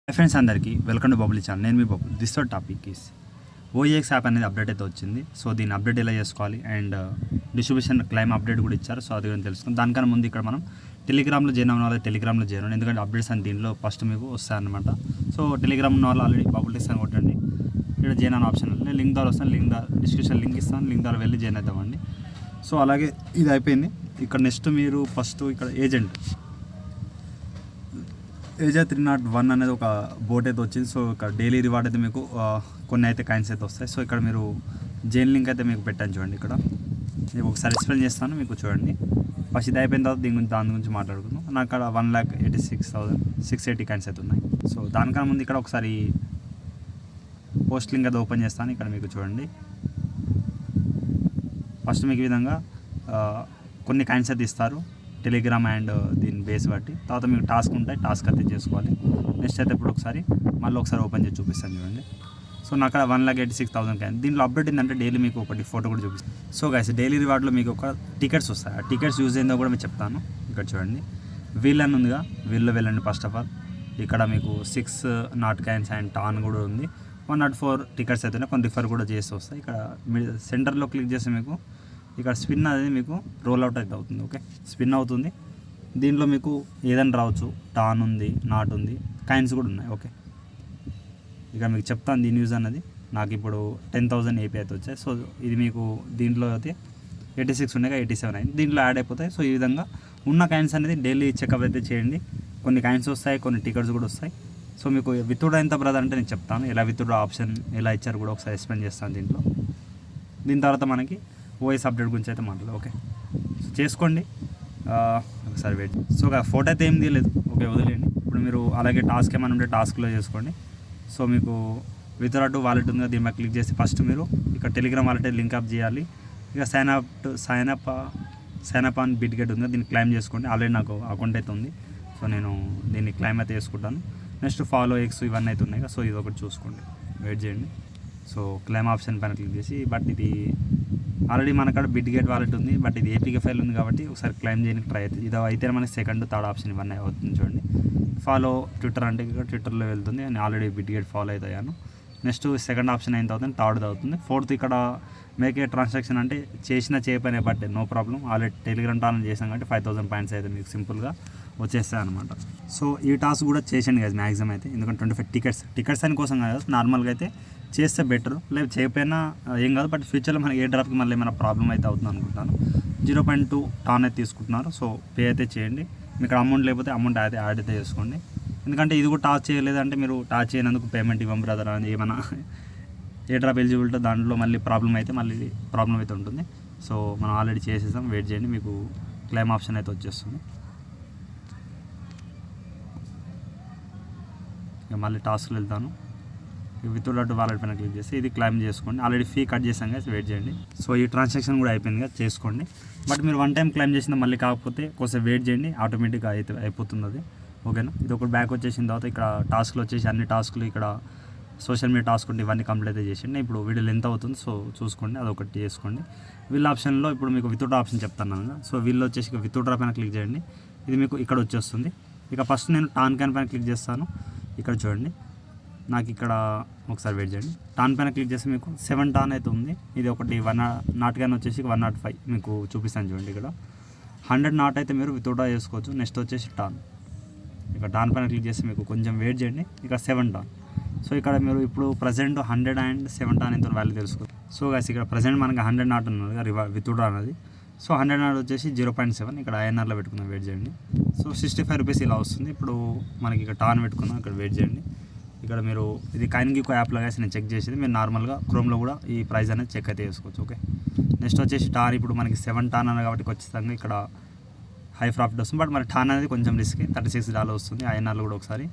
High friends అందరికీ welcome to Bubble channel. నేను మీ Bubble. This topic is OX app అనేది అప్డేట్ అయితే వచ్చింది. సో దీన్ని అప్డేట్ ఎలా చేసుకోవాలి అండ్ డిస్ట్రిబ్యూషన్ క్లైమ్ అప్డేట్ కూడా ఇచ్చారు. సో అది గురించి తెలుసుకుందాం. దానికన్నా ముందు ఇక్కడ మనం టెలిగ్రామ్లో జాయిన్ అవ్వడం వల్ల టెలిగ్రామ్లో జాయిన్ అవ్వండి, ఎందుకంటే అప్డేట్స్ అని దీనిలో ఫస్ట్ మీకు వస్తాయన్నమాట. సో టెలిగ్రామ్ ఉన్న వాళ్ళు ఆల్రెడీ బబుల్ టెక్స్ అని కొట్టండి. ఇక్కడ జాయిన్ అనే ఆప్షన్ ఉంది. లింక్ ద్వారా వస్తాను, లింక్ ద్వారా డిస్క్రిప్షన్ లింక్ ఇస్తాను, లింక్ ద్వారా వెళ్ళి జాయిన్ అవుతామండి. సో అలాగే ఇది అయిపోయింది. ఇక్కడ నెక్స్ట్ మీరు ఫస్ట్ ఇక్కడ ఏజెంట్ 301 అనేది ఒక బోట్ అయితే వచ్చింది. సో ఇక్కడ డైలీ రివార్డ్ అయితే మీకు కొన్ని అయితే కాయిన్స్ అయితే వస్తాయి. సో ఇక్కడ మీరు జైన్ లింక్ అయితే మీకు పెట్టాను చూడండి. ఇక్కడ మీకు ఒకసారి ఎక్స్ప్లెయిన్ చేస్తాను, మీకు చూడండి. ఫస్ట్ ఇది అయిపోయిన తర్వాత దాని గురించి మాట్లాడుకుందాం. నాకు అక్కడ 1,86,680 కాయిన్స్ అయితే ఉన్నాయి. సో దానికన్నా ముందు ఇక్కడ ఒకసారి పోస్ట్ లింక్ అయితే ఓపెన్ చేస్తాను. ఇక్కడ మీకు చూడండి, ఫస్ట్ మీకు ఈ విధంగా కొన్ని కాయిన్స్ అయితే ఇస్తారు టెలిగ్రామ్ అండ్ దీని బేస్ బట్టి. తర్వాత మీకు టాస్క్ ఉంటాయి, టాస్క్ అయితే చేసుకోవాలి. నెక్స్ట్ అయితే ఇప్పుడు మళ్ళీ ఒకసారి ఓపెన్ చేసి చూపిస్తాను చూడండి. సో నాకు అక్కడ 1,86,000 కాయిన్. దీంట్లో అప్డేట్ ఏంటంటే డైలీ మీకు ఒకటి ఫోటో కూడా చూపిస్తాను. సో గైస్ డైలీ రివార్డ్లో మీకు ఒక టికెట్స్ వస్తాయి. ఆ టికెట్స్ యూజ్ అయిందో కూడా మీకు చెప్తాను. ఇక్కడ చూడండి, వీల్ అని ఉందిగా, వీల్లో వెళ్ళండి. ఫస్ట్ ఆఫ్ ఆల్ ఇక్కడ మీకు 6 నాట్ కాయిన్స్ అండ్ టాన్ కూడా ఉంది. 104 టికెట్స్ అయితే కొన్ని రిఫర్ కూడా చేసి వస్తాయి. ఇక్కడ సెంటర్లో క్లిక్ చేస్తే మీకు ఇక్కడ స్పిన్ అనేది మీకు రోల్ అవుట్ అయితే అవుతుంది. ఓకే, స్పిన్ అవుతుంది. దీంట్లో మీకు ఏదైనా రావచ్చు. టాన్ ఉంది, నాట్ ఉంది, కాయిన్స్ కూడా ఉన్నాయి. ఓకే, ఇక మీకు చెప్తాను దీని యూజ్ అన్నది. నాకు ఇప్పుడు 10,000 ఏపీ అయితే వచ్చాయి. సో ఇది మీకు దీంట్లో అయితే 86 ఉన్నాయి, 87 అయింది. దీంట్లో యాడ్ అయిపోతాయి. సో ఈ విధంగా ఉన్న కాయిన్స్ అనేది డైలీ చెకప్ అయితే చేయండి. కొన్ని కాయిన్స్ వస్తాయి, కొన్ని టికెట్స్ కూడా వస్తాయి. సో మీకు విత్డ్రా ఎంత బ్రదర్ అంటే నేను చెప్తాను. ఎలా విత్డ్రా ఆప్షన్ ఎలా ఇచ్చారు కూడా ఒకసారి ఎక్స్ప్లెయిన్ చేస్తాను దీంట్లో. దీని తర్వాత మనకి ఓఎస్ అప్డేట్ గురించి అయితే మాట్లాడు. ఓకే, సో చేసుకోండి. ఒకసారి వెయిట్. సో ఫోటో అయితే ఏం తీయలేదు. ఓకే, వదిలేయండి. ఇప్పుడు మీరు అలాగే టాస్క్ ఏమైనా ఉంటే టాస్క్లో చేసుకోండి. సో మీకు విత్డ్రా టు వాలెట్ ఉంది, దీని మీద క్లిక్ చేసి ఫస్ట్ మీరు ఇక్కడ టెలిగ్రామ్ వాలెట్ లింక్ అప్ చేయాలి. ఇక సైన్ అప్ ఆన్ బిట్గెట్ ఉంది, దీన్ని క్లైమ్ చేసుకోండి. ఆల్రెడీ నాకు అకౌంట్ అయితే ఉంది. సో నేను దీన్ని క్లైమ్ అయితే చేసుకుంటాను. నెక్స్ట్ ఫాలో ఎక్స్ ఇవన్నీ అయితే ఉన్నాయి. సో ఇది ఒకటి చూసుకోండి, వెయిట్ చేయండి. సో క్లైమ్ ఆప్షన్ పైన క్లిక్ చేసి, బట్ ఇది ఆల్రెడీ మనకాడ బిట్గెట్ వాలెట్ ఉంది, బట్ ఇది ఏపీకే ఫైల్ ఉంది కాబట్టి ఒకసారి క్లైమ్ చేయడానికి ట్రై అవుతుంది. ఇది అయితే మనకి సెకండ్ థర్డ్ ఆప్షన్ ఇవన్నీ అవుతుంది చూడండి. ఫాలో ట్విట్టర్ అంటే ఇక్కడ ట్విట్టర్లో వెళ్తుంది. నేను ఆల్రెడీ బిట్గెట్ ఫాలో అవుతాను. నెక్స్ట్ సెకండ్ ఆప్షన్ అయిన అవుతుంది, థర్డ్ అవుతుంది. ఫోర్త్ ఇక్కడ మేక్ ఏ ట్రాన్సాక్షన్ అంటే చేయపైన but no problem. Already Telegram టాన్ చేసాం కాబట్టి 5,000 పాయింట్స్ అయితే మీకు సింపుల్గా వచ్చేస్తాయి అనమాట. సో ఈ టాస్క్ కూడా చేసాను కదా మ్యాక్సిమం అయితే, ఎందుకంటే 25 టికెట్స్ అని కోసం కాదు, నార్మల్గా అయితే చేస్తే బెటర్. లేదు చేయకపోయినా ఏం కాదు, బట్ ఫ్యూచర్లో మనకి ఏ డ్రాప్కి మళ్ళీ ఏమైనా ప్రాబ్లం అయితే అవుతుంది అనుకుంటాను. 0.2 టాన్ అయితే తీసుకుంటున్నారు. సో పే అయితే చేయండి. మీకు అమౌంట్ లేకపోతే అమౌంట్ అయితే యాడ్ అయితే చేసుకోండి. ఎందుకంటే ఇది కూడా టాచ్ చేయలేదంటే మీరు టాచ్ చేయనందుకు పేమెంట్ ఇవ్వం బ్రదర్ అని ఏమైనా ఏ డ్రాప్ ఎలిజిబిలిటీ దాంట్లో మళ్ళీ ప్రాబ్లం అయితే ఉంటుంది. సో మనం ఆల్రెడీ చేసేసాం, వెయిట్ చేయండి. మీకు క్లైమ్ ఆప్షన్ అయితే వచ్చేస్తుంది. ఇక మళ్ళీ టాస్క్లో వెళ్తాను. విత్డ్రా టు వాలెట్ పైన క్లిక్ చేసి ఇది క్లైమ్ చేసుకోండి. ఆల్రెడీ ఫీ కట్ చేసాం కదా, వెయిట్ చేయండి. సో ఈ ట్రాన్సాక్షన్ కూడా అయిపోయింది కదా, చేసుకోండి. బట్ మీరు వన్ టైం క్లైమ్ చేసిన మళ్ళీ కాకపోతే కొంచెం వెయిట్ చేయండి, ఆటోమేటిక్గా అయితే అయిపోతుంది అది. ఓకేనా, ఇది ఒకటి బ్యాక్ వచ్చేసిన తర్వాత ఇక్కడ టాస్క్లు వచ్చేసి అన్ని టాస్క్లు ఇక్కడ సోషల్ మీడియా టాస్క్ ఉంటే ఇవన్నీ కంప్లీట్ అయితే చేసేయండి. ఇప్పుడు వీడియో ఎంత అవుతుంది సో చూసుకోండి, అదొకటి చేసుకోండి. వీళ్ళ ఆప్షన్లో ఇప్పుడు మీకు విత్డ్రా ఆప్షన్ చెప్తాను కదా. సో వీళ్ళు వచ్చేసి విత్డ్రా పైన క్లిక్ చేయండి. ఇది మీకు ఇక్కడ వచ్చేస్తుంది. ఇక ఫస్ట్ నేను టాన్ క్యాన్ పైన క్లిక్ చేస్తాను. ఇక్కడ చూడండి, నాకు ఇక్కడ ఒకసారి వెయిట్ చేయండి. టాన్ పైన క్లిక్ చేస్తే మీకు 7 టాన్ అయితే ఉంది. ఇది ఒకటి 1 నాట్ క్యాన్ వచ్చేసి 105 మీకు చూపిస్తాను చూడండి. ఇక్కడ 100 నాట్ అయితే మీరు విత్డ్రా చేసుకోవచ్చు. నెక్స్ట్ వచ్చేసి టాన్, ఇక్కడ టాన్ పైన క్లిక్ చేస్తే మీకు కొంచెం వెయిట్ చేయండి. ఇక్కడ 7 టాన్. సో ఇక్కడ మీరు ఇప్పుడు ప్రజెంట్ 100 అండ్ 7 టాన్ ఎంత వాల్యూ తెలుసుకోవచ్చు. సో గైస్ ఇక్కడ ప్రజెంట్ మనకి 100 నాట్ ఉన్నది విత్డ్రా అనేది. సో 100 నాట్ వచ్చేసి 0.7 ఇక్కడ ఐఎన్ఆర్లో పెట్టుకుందాం, వెయిట్ చేయండి. సో 65 రూపీస్ ఇలా వస్తుంది. ఇప్పుడు మనకి ఇక్కడ టాన్ పెట్టుకుందాం, ఇక్కడ వెయిట్ చేయండి. ఇక్కడ మీరు ఇది కాయిన్గికో యాప్లో వేసి నేను చెక్ చేసేది, మీరు నార్మల్గా క్రోమ్లో కూడా ఈ ప్రైస్ అనేది చెక్ అయితే చేసుకోవచ్చు. ఓకే, నెక్స్ట్ వచ్చేసి టాన్. ఇప్పుడు మనకి 7 టాన్ అన్న కాబట్టి ఖచ్చితంగా ఇక్కడ హై ప్రాఫిట్ వస్తుంది. బట్ మరి టాన్ అనేది కొంచెం రిస్క్, $36 వస్తుంది. ఐఎన్ఆర్లో కూడా ఒకసారి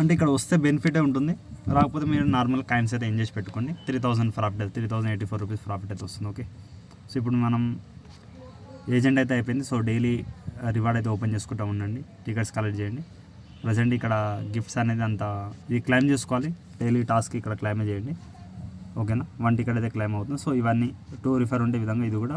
అంటే ఇక్కడ వస్తే బెనిఫిటే ఉంటుంది, రాకపోతే మీరు నార్మల్ కాయిన్స్ అయితే ఎంజాయ్ చేసి పెట్టుకోండి. 3,000 ప్రాఫిట్ అయితే 3,084 రూపీస్ ప్రాఫిట్ అయితే వస్తుంది. ఓకే, సో ఇప్పుడు మనం ఏజెంట్ అయితే అయిపోయింది. సో డైలీ రివార్డ్ అయితే ఓపెన్ చేసుకుంటూ ఉండండి, టికెట్స్ కలెక్ట్ చేయండి. ప్రజెంట్ ఇక్కడ గిఫ్ట్స్ అనేది అంతా ఇది క్లైమ్ చేసుకోవాలి. డైలీ టాస్క్ ఇక్కడ క్లైమ్ చేయండి. ఓకేనా, 1 టికెట్ అయితే క్లైమ్ అవుతుంది. సో ఇవన్నీ 2 రిఫర్ ఉండే విధంగా ఇది కూడా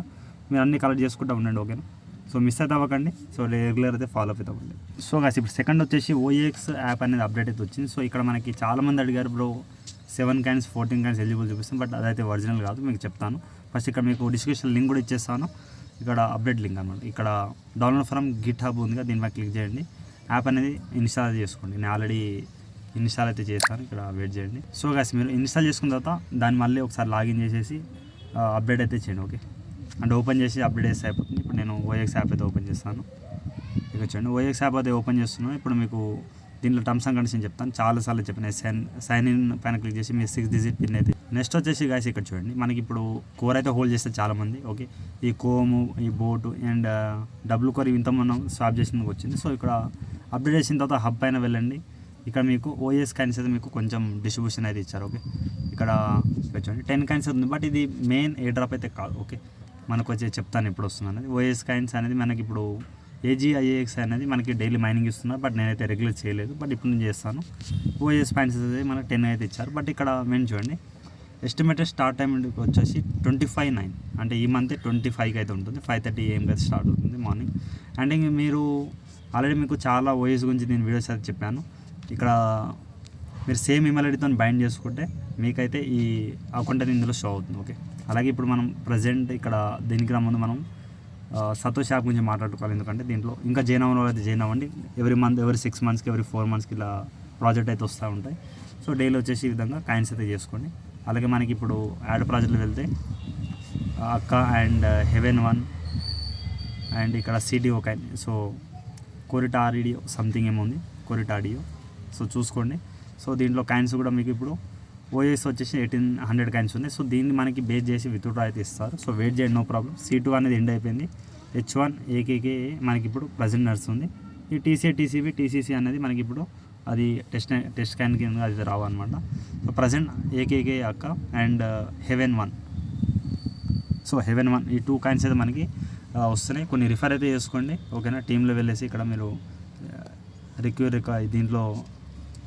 మీరు అన్నీ కలెక్ట్ చేసుకుంటూ ఉండండి. ఓకేనా, సో మిస్ అయితే అవ్వకండి. సో రెగ్యులర్ అయితే ఫాలో అప్ అవ్వండి. సో గాయ్స్ ఇప్పుడు సెకండ్ వచ్చేసి OAX యాప్ అనేది అప్డేట్ అయితే వచ్చింది. సో ఇక్కడ మనకి చాలామంది అడిగారు బ్రో 7 కాయిన్స్ 14 కాయిన్స్ ఎలిజిబుల్ చూపిస్తాం, బట్ అదైతే ఒరిజినల్ కాదు. మీకు చెప్తాను. ఫస్ట్ ఇక్కడ మీకు డిస్క్రిప్షన్ లింక్ కూడా ఇచ్చేస్తాను. ఇక్కడ అప్డేట్ లింక్ అనమాట. ఇక్కడ డౌన్లోడ్ ఫ్రమ్ గిట్ హబ్ ఉంది కదా, దీనిపై క్లిక్ చేయండి. యాప్ అనేది ఇన్స్టాల్ చేసుకోండి. నేను ఆల్రెడీ ఇన్స్టాల్ అయితే చేస్తాను. ఇక్కడ వెయిట్ చేయండి. సో గాయ్స్ మీరు ఇన్స్టాల్ చేసుకున్న తర్వాత దాన్ని మళ్ళీ ఒకసారి లాగిన్ చేసేసి అప్డేట్ అయితే చేయండి. ఓకే, అంటే ఓపెన్ చేసి అప్డేట్ చేస్తే అయిపోతుంది. ఇప్పుడు నేను OAX యాప్ అయితే ఓపెన్ చేస్తాను. ఇక చూడండి OAX యాప్ అయితే ఓపెన్ చేస్తున్నాను. ఇప్పుడు మీకు దీంట్లో టర్మ్స్ అండ్ కండిషన్ చెప్తాను. చాలాసార్లు చెప్పిన సైన్ ఇన్ పైన క్లిక్ చేసి మీరు 6 డిజిట్ పిన్ అయితే. నెక్స్ట్ వచ్చేసి గాయ్స్ ఇక్కడ చూడండి, మనకి ఇప్పుడు కోర్ అయితే హోల్డ్ చేస్తే చాలామంది. ఓకే, ఈ కోము, ఈ బోటు అండ్ డబ్ల్యూ కోర్ ఇంత మనం స్వాప్ చేసినందుకు వచ్చింది. సో ఇక్కడ అప్డేట్ చేసిన తర్వాత హబ్ పైన వెళ్ళండి. ఇక్కడ మీకు OAS కాయిన్స్ అయితే మీకు కొంచెం డిస్ట్రిబ్యూషన్ అయితే ఇచ్చారు. ఓకే, ఇక్కడ చూడండి 10 కాయిన్స్ ఉంది, బట్ ఇది మెయిన్ ఏ డ్రాప్ అయితే కాదు. ఓకే, మనకు వచ్చి చెప్తాను ఇప్పుడు వస్తుంది అనేది. OAS కాయిన్స్ అనేది మనకి ఇప్పుడు AGIAX అనేది మనకి డైలీ మైనింగ్ ఇస్తున్నారు, బట్ నేనైతే రెగ్యులర్ చేయలేదు, బట్ ఇప్పుడు నేను చేస్తాను. OAS కాయిన్స్ అయితే మనకు 10 అయితే ఇచ్చారు, బట్ ఇక్కడ మెయిన్ చూడండి ఎస్టిమేటెడ్ స్టార్ట్ టైం వచ్చేసి 25/9, అంటే ఈ మంత్ 25కి అయితే ఉంటుంది. 5:30 AM అయితే స్టార్ట్ అవుతుంది మార్నింగ్. అండ్ ఇంక మీరు ఆల్రెడీ మీకు చాలా OAS గురించి నేను వీడియోస్ అయితే చెప్పాను. ఇక్కడ మీరు సేమ్ ఈమెయిల్ ఐడితో బైండ్ చేసుకుంటే మీకైతే ఈ అకౌంట్ అనేది ఇందులో షో అవుతుంది. ఓకే, అలాగే ఇప్పుడు మనం ప్రజెంట్ ఇక్కడ దీనికి ముందు మనం సతోష్ యాప్ గురించి మాట్లాడుకోవాలి. ఎందుకంటే దీంట్లో ఇంకా జాయిన్ అవ్వడం అయితే జాయిన్ అవ్వండి. ఎవ్రీ 6 మంత్స్కి ఎవ్రీ 4 మంత్స్కి ఇలా ప్రాజెక్ట్ అయితే వస్తూ ఉంటాయి. సో డైలీ వచ్చేసి ఈ విధంగా కాయిన్స్ అయితే చేసుకోండి. అలాగే మనకి ఇప్పుడు యాడ్ ప్రాజెక్టులు వెళ్తే అక్క అండ్ హెవెన్ 1 అండ్ ఇక్కడ CTO కాయిన్, సో కొరిటాడియో సంథింగ్ ఏమో ఉంది, కొరిటాడియో. సో చూసుకోండి. సో దీంట్లో కాయిన్స్ కూడా మీకు ఇప్పుడు OAS వచ్చేసి 1800 కాయిన్స్ ఉంది. సో దీన్ని మనకి బేస్ చేసి విత్డ్రా అయితే ఇస్తారు. సో వెయిట్ చేయండి, నో ప్రాబ్లం. C2 అనేది ఎండ్ అయిపోయింది. H1 AKK మనకి ఇప్పుడు ప్రజెంట్ నడుస్తుంది. ఈ TCA TCB TCC అనేది మనకి ఇప్పుడు అది టెస్ట్ కాయిన్ కింద అది రావు అనమాట. సో ప్రజెంట్ AKK అక్క అండ్ హెవెన్ 1. సో హెవెన్ 1 ఈ 2 కాయిన్స్ అయితే మనకి వస్తున్నాయి. కొన్ని రిఫర్ అయితే చేసుకోండి. ఓకేనా, టీంలో వెళ్ళేసి ఇక్కడ మీరు దీంట్లో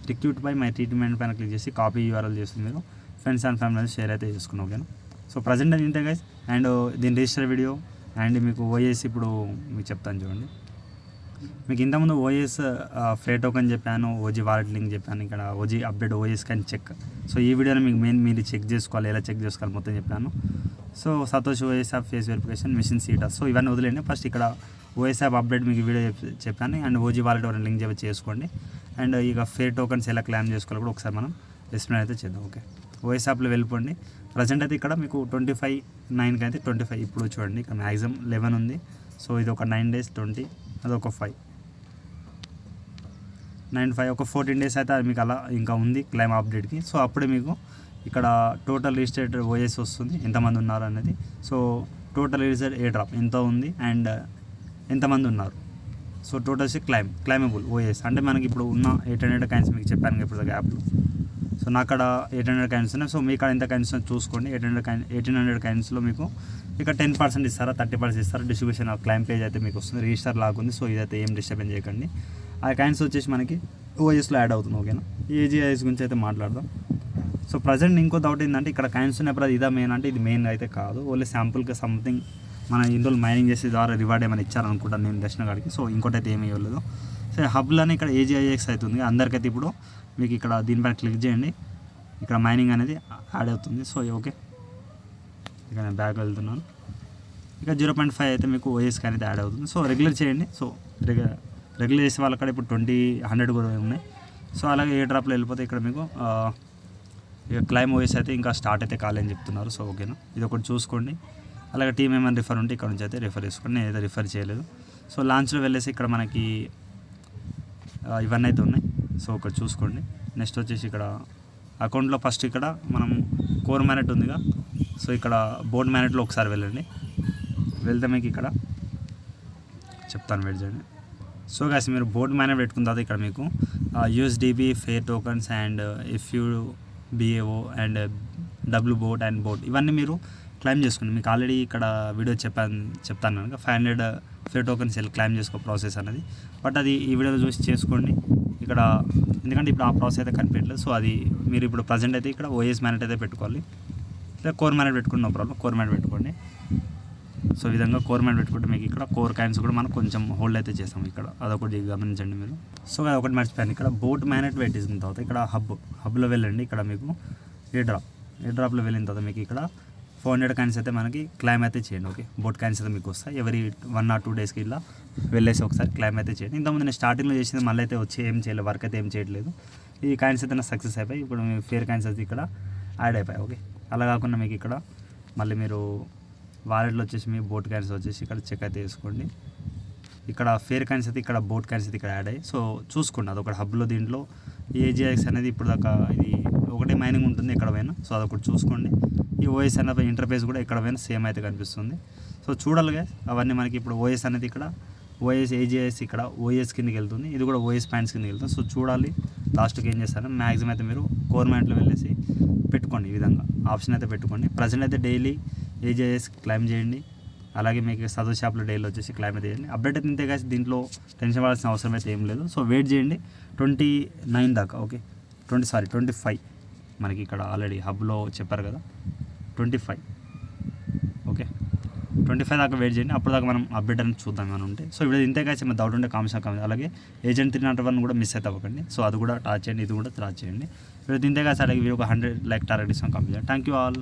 రిక్రూట్ బై మై ట్రీట్మెంట్ పైన క్లిక్ చేసి కాపీ URL చేసి మీరు ఫ్రెండ్స్ అండ్ ఫ్యామిలీ షేర్ అయితే చేసుకున్నాం. ఓకేనా, సో ప్రజెంట్ అది ఇంతే గైస్. అండ్ దీని రిజిస్టర్ వీడియో అండ్ మీకు OAS ఇప్పుడు మీకు చెప్తాను చూడండి. మీకు ఇంతకుముందు OAS ఫ్రే టోకెన్ చెప్పాను, OG వాలెట్ లింక్ చెప్పాను, ఇక్కడ OG అప్డేట్ OAS కానీ చెక్. సో ఈ వీడియోలో మీకు మెయిన్ మీరు చెక్ చేసుకోవాలి, ఎలా చెక్ చేసుకోవాలి మొత్తం చెప్పాను. సో సతోష్ OAS app face verification mission సీటా. సో ఇవన్నీ వదిలేండి. ఫస్ట్ ఇక్కడ OAS యాప్ అప్డేట్ మీకు వీడియో చెప్పాను. అండ్ OG వాలెట్ ఎవరైనా లింక్ చేసుకోండి. అండ్ ఇక ఫేర్ టోకెన్స్ ఎలా క్లైమ్ చేసుకోవాలి కూడా ఒకసారి మనం ఎక్స్ప్లెయిన్ అయితే చేద్దాం. ఓకే, OAS యాప్లో వెళ్ళిపోండి. ప్రజెంట్ అయితే ఇక్కడ మీకు 25/9కి అయితే 25. ఇప్పుడు చూడండి ఇక్కడ మ్యాక్సిమం 11 ఉంది. సో ఇది ఒక 9 days 20, అది ఒక 5 ఒక 14 days అయితే అది మీకు అలా ఇంకా ఉంది క్లైమ్ అప్డేట్కి. సో అప్పుడే మీకు ఇక్కడ టోటల్ రిజిస్టర్డ్ OAS వస్తుంది, ఎంతమంది ఉన్నారు అనేది. సో టోటల్ రిజిస్టర్డ్ ఏ డ్రాప్ ఎంత ఉంది అండ్ ఎంతమంది ఉన్నారు. సో టోటల్ క్లైమబుల్ OAS అంటే మనకి ఇప్పుడు ఉన్న 800 కాయిన్స్ మీకు చెప్పాను ఇప్పుడు యాప్లో. సో నా అక్కడ 800 కాయిన్స్ ఉన్నాయి. సో మీ కాడ ఎంత కాయిన్స్ చూసుకోండి. 1800 కాయిన్స్లో మీకు ఇక్కడ 10% ఇస్తారా 30% ఇస్తారా డిస్ట్రిబ్యూషన్ క్లైమ్ పేజ్ అయితే మీకు వస్తుంది. రిజిస్టర్ లాగుంది. సో ఇదైతే ఏం డిస్టర్బెన్స్ చేయకండి. ఆ కాయిన్స్ వచ్చేసి మనకి OASలో యాడ్ అవుతుంది. ఓకేనా, AGIS గురించి అయితే మాట్లాడదాం. సో ప్రజెంట్ ఇంకో డౌట్ ఏంటంటే ఇక్కడ కాయిన్స్ ఉన్నప్పుడు అది ఇదా మెయిన్ అంటే ఇది మెయిన్ అయితే కాదు. ఓన్లీ శాంపుల్గా సంథింగ్ మన ఇందులో మైనింగ్ చేసే ద్వారా రివార్డ్ ఏమైనా ఇచ్చారనుకుంటాను నేను దర్శన కాడికి. సో ఇంకోటి అయితే ఏమీ ఇవ్వలేదు. సో హబ్లోనే ఇక్కడ AGIX అవుతుంది అందరికైతే. ఇప్పుడు మీకు ఇక్కడ దీనిపైన క్లిక్ చేయండి, ఇక్కడ మైనింగ్ అనేది యాడ్ అవుతుంది. సో ఓకే, ఇక నేను బ్యాక్ వెళ్తున్నాను. ఇక 0.5 అయితే మీకు OAS అనేది యాడ్ అవుతుంది. సో రెగ్యులర్ చేయండి. సో రెగ్యులర్ చేసే వాళ్ళక్కడ ఇప్పుడు 100 కూడా ఉన్నాయి. సో అలాగే ఏ డ్రాప్లో వెళ్ళిపోతే ఇక్కడ మీకు ఇక క్లైమ్ OAS అయితే ఇంకా స్టార్ట్ అయితే కాలేని చెప్తున్నారు. సో ఓకేనా, ఇది ఒకటి చూసుకోండి. అలాగే టీమ్ ఏమైనా రిఫర్ ఉంటే ఇక్కడ నుంచి అయితే రిఫర్ చేసుకోండి. నేనైతే రిఫర్ చేయలేదు. సో లాంచ్లో వెళ్ళేసి ఇక్కడ మనకి ఇవన్నీ అయితే ఉన్నాయి. సో ఒకటి చూసుకోండి. నెక్స్ట్ వచ్చేసి ఇక్కడ అకౌంట్లో ఫస్ట్ ఇక్కడ మనం కోర్ మ్యానెట్ ఉందిగా. సో ఇక్కడ బోర్డ్ మ్యానెట్లో ఒకసారి వెళ్ళండి. వెళ్తే మీకు ఇక్కడ చెప్తాను, వెయిట్ చేయండి. సో గాయ్స్ మీరు బోర్డ్ మ్యానెట్ పెట్టుకున్న తర్వాత ఇక్కడ మీకు USDB fair tokens and FUBAO and W boat and boat ఇవన్నీ మీరు క్లైమ్ చేసుకోండి. మీకు ఆల్రెడీ ఇక్కడ వీడియో చెప్తాను కనుక 500 ఫేర్ టోకన్స్ క్లైమ్ చేసుకో ప్రాసెస్ అనేది. బట్ అది ఈ వీడియోలో చూసి చేసుకోండి ఇక్కడ, ఎందుకంటే ఇప్పుడు ఆ ప్రాసెస్ అయితే కనిపించలేదు. సో అది మీరు ఇప్పుడు ప్రజెంట్ అయితే ఇక్కడ OAS మ్యానెట్ అయితే పెట్టుకోవాలి. లేదా కోర్ మ్యానెట్ పెట్టుకోండి, నో ప్రాబ్లం, కోర్ మ్యానెట్ పెట్టుకోండి. సో ఈ విధంగా కోర్ మ్యాట్ పెట్టుకుంటే మీకు ఇక్కడ కోర్ కాయిన్స్ కూడా మనం కొంచెం హోల్డ్ అయితే చేస్తాం ఇక్కడ, అదొకటి గమనించండి మీరు. సో అది ఒకటి మర్చిపోయాను, ఇక్కడ బోట్ మ్యాగ్నెట్ పెట్టేసిన తర్వాత ఇక్కడ హబ్లో వెళ్ళండి. ఇక్కడ మీకు ఏ డ్రాప్లో వెళ్ళిన తర్వాత మీకు ఇక్కడ 400 కాయిన్స్ అయితే మనకి క్లైమ్ అయితే చేయండి. ఓకే, బోట్ కాయిన్స్ అయితే మీకు వస్తాయి. ఎవరి 1 or 2 డేస్కి ఇలా వెళ్ళేసి ఒకసారి క్లైమ్ అయితే చేయండి. ఇంతకుముందు నేను స్టార్టింగ్లో చేసింది మళ్ళీ అయితే వచ్చి ఏం చేయలేదు, వర్క్ అయితే ఏం చేయట్లేదు. ఈ కాయిన్స్ అయితే సక్సెస్ అయిపోయి ఇప్పుడు మీ ఫేర్ కాయిన్స్ అయితే ఇక్కడ యాడ్ అయిపోయాయి. ఓకే, అలా కాకుండా మీకు ఇక్కడ మళ్ళీ మీరు వాలెట్లో వచ్చేసి మీ బోట్ కాయిన్స్ వచ్చేసి ఇక్కడ చెక్ అయితే వేసుకోండి. ఇక్కడ ఫేర్ కాయిన్స్ అయితే ఇక్కడ బోట్ కాయిన్స్ అయితే ఇక్కడ యాడ్ అయ్యి, సో చూసుకోండి అదొకటి హబ్లో. దీంట్లో ఏజీఎక్స్ అనేది ఇప్పుడు దాకా ఇది ఒకటే మైనింగ్ ఉంటుంది ఎక్కడ పోయినా, సో అదొకటి చూసుకోండి. ఈ ఓఎస్ అనే ఇంటర్ఫేస్ కూడా ఎక్కడ పోయినా సేమ్ అయితే కనిపిస్తుంది. సో చూడాలిగా అవన్నీ మనకి ఇప్పుడు ఓఎస్ అనేది ఇక్కడ ఓఎస్ ఏజీఎస్ ఇక్కడ ఓఎస్ కిందకి వెళ్తుంది, ఇది కూడా ఓఎస్ పాయింట్స్ కిందకి వెళ్తుంది. సో చూడాలి లాస్ట్కి ఏం చేస్తాను. మ్యాక్సిమం అయితే మీరు కోర్ మ్యాట్లో వెళ్ళేసి పెట్టుకోండి, ఈ విధంగా ఆప్షన్ అయితే పెట్టుకోండి. ప్రజెంట్ అయితే డైలీ ఏజీఎస్ క్లైమ్ చేయండి, అలాగే మీకు సదర్ షాప్లో డైలీ వచ్చేసి క్లైమ్ అయితే చేయండి. అప్డేట్ అయితే ఇంతే కాదు, దీంట్లో టెన్షన్ పడాల్సిన అవసరం అయితే ఏం లేదు. సో వెయిట్ చేయండి 29 దాకా. ఓకే 25 మనకి ఇక్కడ ఆల్రెడీ హబ్లో చెప్పారు కదా 25. ఓకే 25 దాకా వెయిట్ చేయండి, అప్పుడు దాకా మనం అప్డేట్ అనేది చూద్దాం ఏమైనా ఉంటే. సో ఇప్పుడు ఇంతే కాదు, ఏమైనా డౌట్ ఉంటే కామెంట్. అలాగే ఏజెంట్ 301 కూడా మిస్ అయితే అవ్వకండి, సో అది కూడా టాచ్ చేయండి, ఇది కూడా టాచ్ చేయండి. ఇప్పుడు ఇంతే కాదు సార్, ఒక 100 లైక్ టార్గెట్ ఇస్తాం కంప్లీట్. Thank you all.